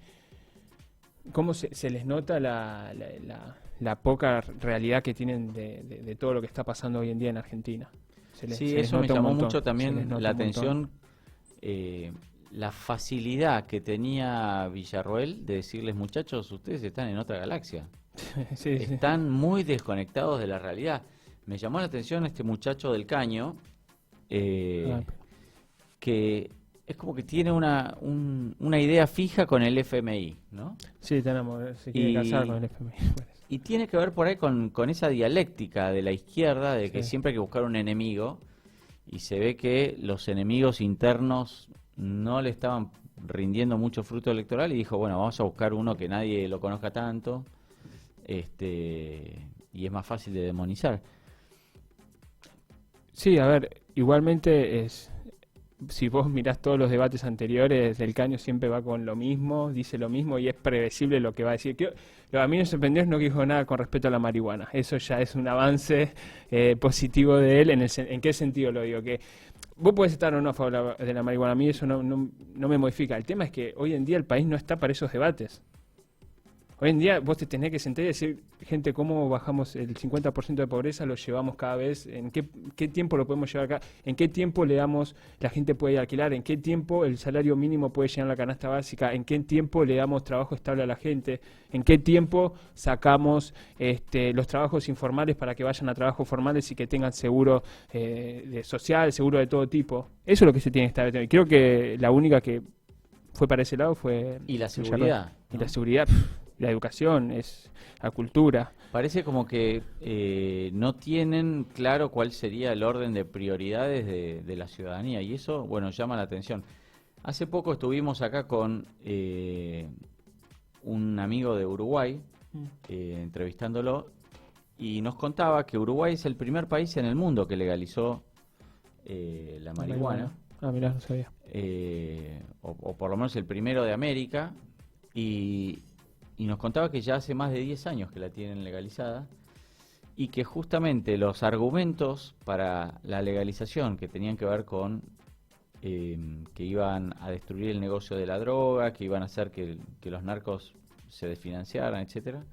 ¿cómo se les nota la poca realidad que tienen de todo lo que está pasando hoy en día en Argentina? Sí, eso me llamó mucho también la atención, la facilidad que tenía Villarroel de decirles, muchachos, ustedes están en otra galaxia. Sí. Están muy desconectados de la realidad. me llamó la atención este muchacho del Caño, que es como que tiene una idea fija con el FMI, ¿no? Sí, se quiere casar con el FMI. Y tiene que ver por ahí con esa dialéctica de la izquierda, de que Sí. siempre hay que buscar un enemigo, y se ve que los enemigos internos no le estaban rindiendo mucho fruto electoral, y dijo, bueno, vamos a buscar uno que nadie lo conozca tanto, y es más fácil de demonizar. Sí, a ver, igualmente si vos mirás todos los debates anteriores, Del Caño siempre va con lo mismo, dice lo mismo y es previsible lo que va a decir. Lo que a mí me sorprendió es no que dijo nada con respecto a la marihuana. Eso ya es un avance positivo de él. ¿En qué sentido lo digo? Que vos podés estar o no a favor de la marihuana, a mí eso no me modifica. El tema es que hoy en día el país no está para esos debates. Hoy en día vos te tenés que sentar y decir, gente, ¿cómo bajamos el 50% de pobreza? Lo llevamos cada vez, ¿en qué tiempo lo podemos llevar acá? ¿En qué tiempo le damos, la gente puede alquilar? ¿En qué tiempo el salario mínimo puede llegar a la canasta básica? ¿En qué tiempo le damos trabajo estable a la gente? ¿En qué tiempo sacamos los trabajos informales para que vayan a trabajos formales y que tengan seguro social, seguro de todo tipo? Eso es lo que se tiene que estar. Y creo que la única que fue para ese lado fue... Y la seguridad, Y ¿no? la seguridad... La educación, es la cultura. Parece como que no tienen claro cuál sería el orden de prioridades de la ciudadanía, y eso, bueno, llama la atención. Hace poco estuvimos acá con un amigo de Uruguay, entrevistándolo, y nos contaba que Uruguay es el primer país en el mundo que legalizó la marihuana, Ah, mirá, no sabía. o por lo menos el primero de América, y nos contaba que ya hace más de 10 años que la tienen legalizada, y que justamente los argumentos para la legalización, que tenían que ver con que iban a destruir el negocio de la droga, que iban a hacer que los narcos se desfinanciaran, etcétera,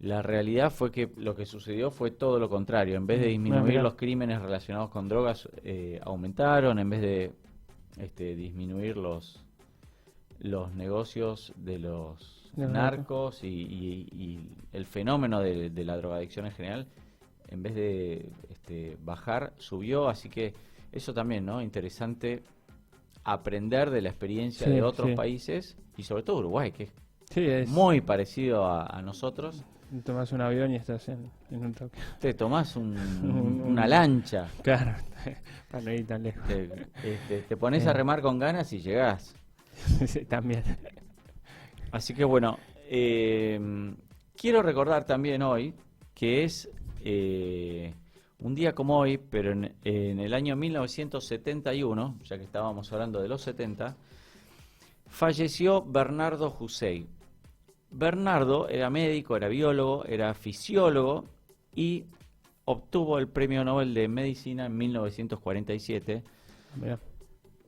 la realidad fue que lo que sucedió fue todo lo contrario. En vez de disminuir mirá. los crímenes relacionados con drogas, aumentaron. En vez de disminuir los negocios de los narcos y el fenómeno de la drogadicción en general, en vez de bajar, subió. Así que eso también, ¿no? Interesante aprender de la experiencia Sí, de otros sí. países, y sobre todo Uruguay, que es Sí, es... muy parecido a nosotros. Tomás un avión y estás en un toque. Te tomás una lancha, Claro, para no ir tan lejos. te pones a remar con ganas y llegás. Sí, también. Así que bueno, quiero recordar también hoy que es un día como hoy, pero en el año 1971, ya que estábamos hablando de los 70, falleció Bernardo Hussein. Bernardo era médico, era biólogo, era fisiólogo y obtuvo el Premio Nobel de Medicina en 1947 Mirá.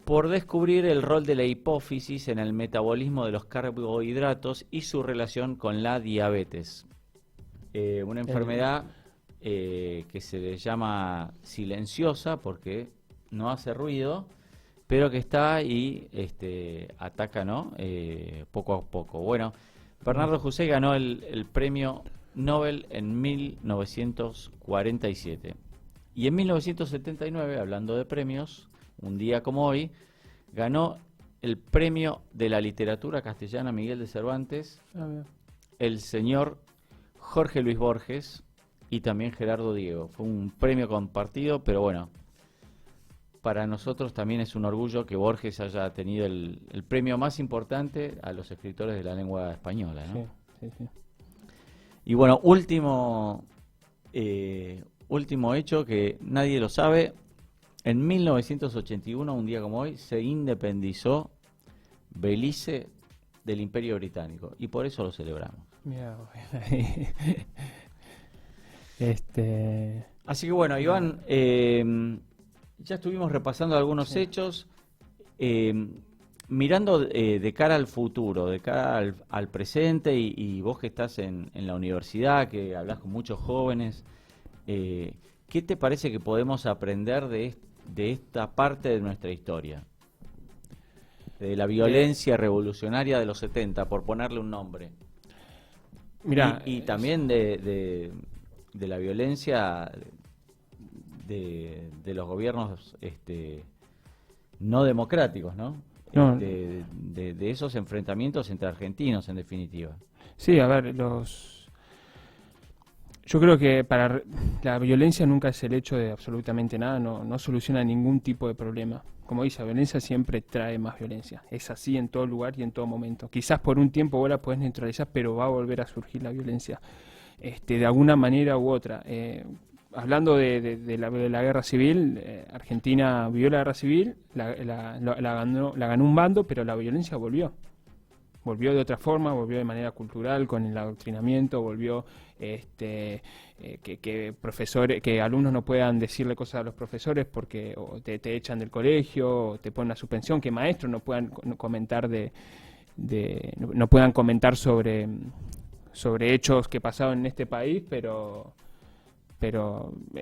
por descubrir el rol de la hipófisis en el metabolismo de los carbohidratos y su relación con la diabetes. Una enfermedad que se le llama silenciosa porque no hace ruido, pero que está y ataca, ¿no? Poco a poco. Bueno, Bernardo Hussein ganó el Premio Nobel en 1947. Y en 1979, hablando de premios, un día como hoy, ganó el Premio de la Literatura Castellana Miguel de Cervantes, el señor Jorge Luis Borges y también Gerardo Diego. Fue un premio compartido, pero bueno, para nosotros también es un orgullo que Borges haya tenido el premio más importante a los escritores de la lengua española, ¿no? Sí, sí, sí. Y bueno, último hecho que nadie lo sabe. En 1981, un día como hoy, se independizó Belice del Imperio Británico, y por eso lo celebramos. Mirá, Así que bueno, Iván, ya estuvimos repasando algunos hechos, mirando de cara al futuro, de cara al presente, y vos que estás en la universidad, que hablas con muchos jóvenes, ¿qué te parece que podemos aprender de esta parte de nuestra historia? De la violencia revolucionaria de los 70, por ponerle un nombre. Mirá, Y también de de la violencia de los gobiernos no democráticos, ¿no? No. De esos enfrentamientos entre argentinos, en definitiva. Sí, a ver, yo creo que la violencia nunca es el hecho de absolutamente nada, no soluciona ningún tipo de problema. Como dice, la violencia siempre trae más violencia. Es así en todo lugar y en todo momento. Quizás por un tiempo vos la podés neutralizar, pero va a volver a surgir la violencia, de alguna manera u otra. Hablando de la guerra civil, Argentina vivió la guerra civil, la ganó un bando, pero la violencia volvió. Volvió de otra forma, volvió de manera cultural, con el adoctrinamiento, volvió que alumnos no puedan decirle cosas a los profesores porque o te echan del colegio, o te ponen una suspensión, que maestros no puedan comentar no puedan comentar sobre hechos que pasaron en este país, pero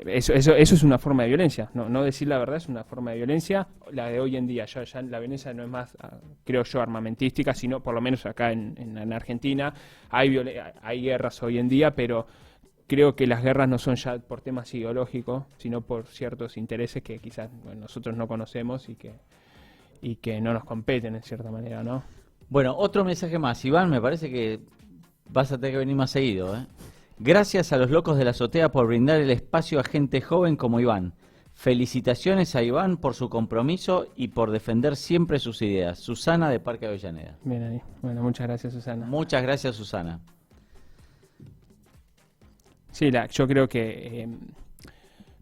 eso es una forma de violencia. No decir la verdad es una forma de violencia. La de hoy en día, ya la violencia no es más, creo yo, armamentística, sino por lo menos acá en Argentina hay guerras hoy en día, pero creo que las guerras no son ya por temas ideológicos, sino por ciertos intereses que quizás nosotros no conocemos y que no nos competen en cierta manera, ¿no? Bueno, otro mensaje más. Iván, me parece que vas a tener que venir más seguido, ¿eh? Gracias a los locos de la azotea por brindar el espacio a gente joven como Iván. Felicitaciones a Iván por su compromiso y por defender siempre sus ideas. Susana de Parque Avellaneda. Bien ahí. Bueno, muchas gracias, Susana. Muchas gracias, Susana. Sí, yo creo que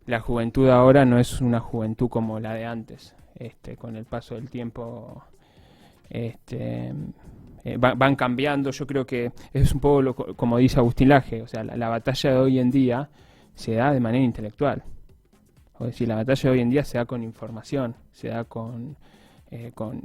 la juventud ahora no es una juventud como la de antes. Con el paso del tiempo van cambiando. Yo creo que es un poco como dice Agustín Laje, o sea, la batalla de hoy en día se da de manera intelectual. Es decir, la batalla de hoy en día se da con información, se da con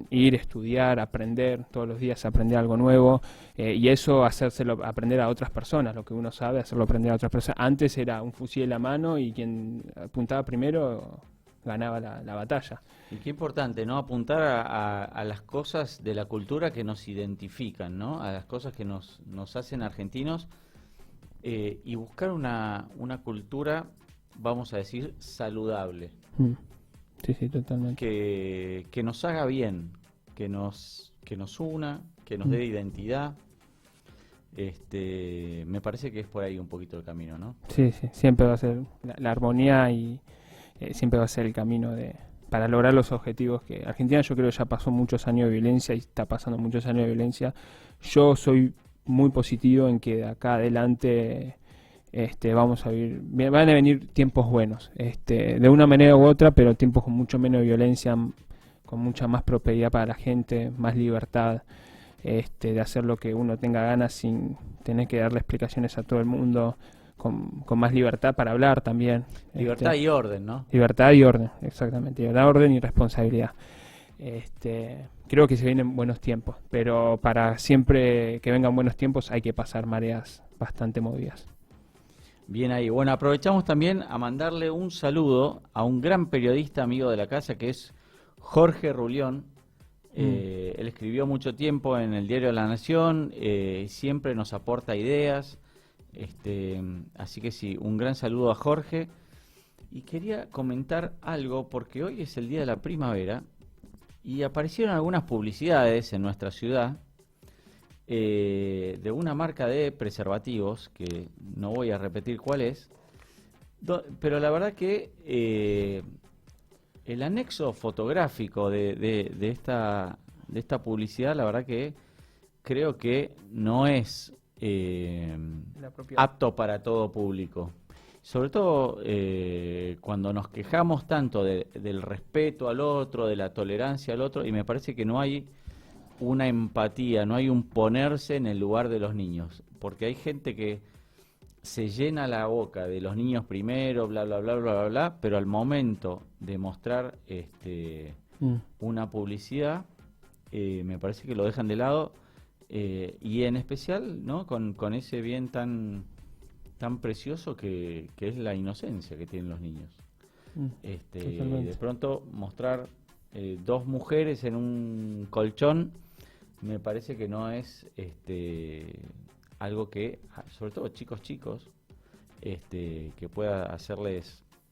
ir, estudiar, aprender, todos los días aprender algo nuevo, y eso hacérselo aprender a otras personas, lo que uno sabe, hacerlo aprender a otras personas. Antes era un fusil en la mano y quien apuntaba primero ganaba la batalla. Y qué importante, ¿no? Apuntar a las cosas de la cultura que nos identifican, ¿no? A las cosas que nos hacen argentinos, y buscar una cultura, vamos a decir, saludable. Sí, totalmente. Que nos haga bien, que nos una, que nos dé identidad. Me parece que es por ahí un poquito el camino, ¿no? Sí, siempre va a ser la armonía y siempre va a ser el camino para lograr los objetivos que Argentina, yo creo, ya pasó muchos años de violencia y está pasando muchos años de violencia. Yo soy muy positivo en que de acá adelante vamos a vivir, van a venir tiempos buenos, de una manera u otra, pero tiempos con mucho menos violencia, con mucha más prosperidad para la gente, más libertad, de hacer lo que uno tenga ganas sin tener que darle explicaciones a todo el mundo, con más libertad para hablar también. Libertad y orden, ¿no? Libertad y orden, exactamente. Libertad, orden y responsabilidad. Creo que se vienen buenos tiempos, pero para siempre que vengan buenos tiempos hay que pasar mareas bastante movidas. Bien ahí. Bueno, aprovechamos también a mandarle un saludo a un gran periodista amigo de la casa que es Jorge Rulión. Él escribió mucho tiempo en el Diario de la Nación, siempre nos aporta ideas. Así que sí, un gran saludo a Jorge. Y quería comentar algo porque hoy es el día de la primavera y aparecieron algunas publicidades en nuestra ciudad de una marca de preservativos que no voy a repetir cuál es, pero la verdad que el anexo fotográfico de esta publicidad, la verdad que creo que no es apto para todo público. Sobre todo cuando nos quejamos tanto del respeto al otro, de la tolerancia al otro, y me parece que no hay una empatía, no hay un ponerse en el lugar de los niños, porque hay gente que se llena la boca de los niños primero, bla, bla, bla, bla, bla, bla, pero al momento de mostrar una publicidad, me parece que lo dejan de lado, y en especial, ¿no? con ese bien tan precioso que es la inocencia que tienen los niños. De pronto mostrar dos mujeres en un colchón me parece que no es algo que, sobre todo chicos, que pueda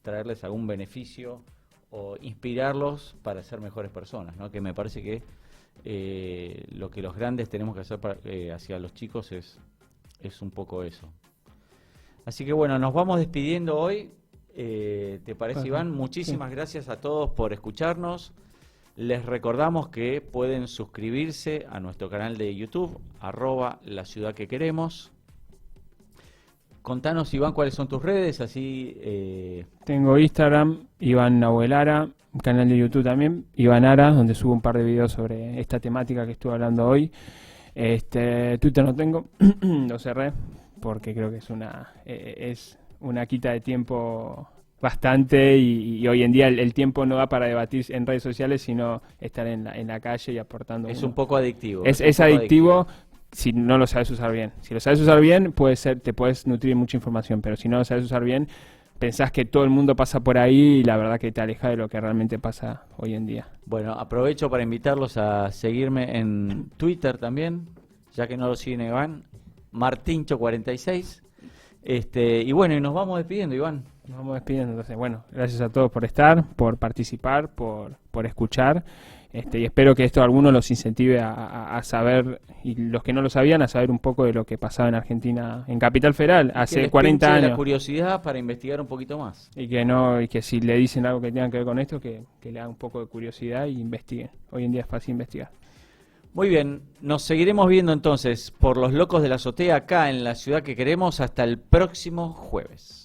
traerles algún beneficio o inspirarlos para ser mejores personas, ¿no? Que me parece que lo que los grandes tenemos que hacer hacia los chicos es un poco eso. Así que bueno, nos vamos despidiendo hoy. ¿Te parece, Iván? Muchísimas gracias a todos por escucharnos. Les recordamos que pueden suscribirse a nuestro canal de YouTube, @laciudadquequeremos. Contanos, Iván, cuáles son tus redes, así... Tengo Instagram, Iván Nahuelara, canal de YouTube también, Iván Ara, donde subo un par de videos sobre esta temática que estuve hablando hoy. Twitter no tengo, lo cerré, porque creo que es una quita de tiempo bastante y hoy en día el tiempo no da para debatir en redes sociales, sino estar en la calle y aportando. Es un poco adictivo. Es adictivo si no lo sabes usar bien. Si lo sabes usar bien, te puedes nutrir de mucha información, pero si no lo sabes usar bien, pensás que todo el mundo pasa por ahí y la verdad que te aleja de lo que realmente pasa hoy en día. Bueno, aprovecho para invitarlos a seguirme en Twitter también, ya que no lo siguen, Iván, Martincho46. Y bueno, y nos vamos despidiendo, Iván. Nos vamos despidiendo, entonces, bueno, gracias a todos por estar, por participar, por escuchar, y espero que esto a algunos los incentive a saber, y los que no lo sabían, a saber un poco de lo que pasaba en Argentina, en Capital Federal, hace 40 años. La curiosidad para investigar un poquito más. Y que si le dicen algo que tenga que ver con esto, que le hagan un poco de curiosidad y investiguen. Hoy en día es fácil investigar. Muy bien, nos seguiremos viendo entonces por Los Locos de la Azotea acá en La Ciudad que Queremos hasta el próximo jueves.